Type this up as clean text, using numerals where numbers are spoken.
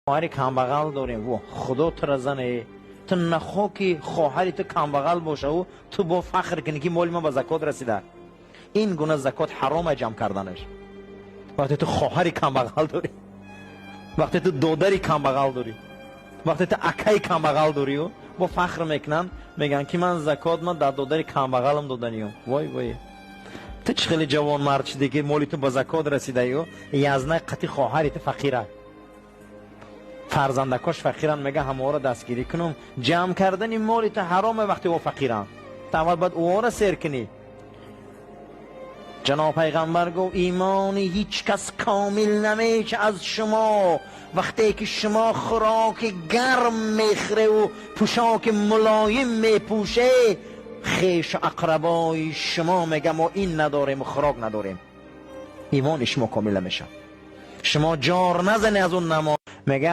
خواهر کمبغل داریم و خدا تو را زنه، تو نخوا که خواهری تو کمبغل باشه و تو با فخر کنی که مال ما به زکات رسیده. این گونه زکات حرام جمع کردنش. وقتی تو خواهری کمبغل داری، وقتی تو دادری کمبغل داری، وقتی تو اکای کمبغل داری و با فخر میکنن میگن که من زکات من در دادری کمبغلم دادنیم. وای وای، تو چه خیلی جوان مرد شدی که مالی تو به زکات رسیده و یزنه قطی خواهری تو فقیره، فرزندکاش فقیرن، میگه همه را دستگیری کنم. جمع کردن این مالی تو حرامه وقتی او فقیرن، تو اول باید او را سیر کنی. جناب پیغمبر گفت ایمان هیچ کس کامل نمیشه از شما وقتی که شما خوراک گرم میخوره و پوشاک ملایم میپوشه، خیش و اقربای شما میگه ما این نداریم و خوراک نداریم. ایمان شما کامل میشه. شما جار نزنی از اون نماز، میگه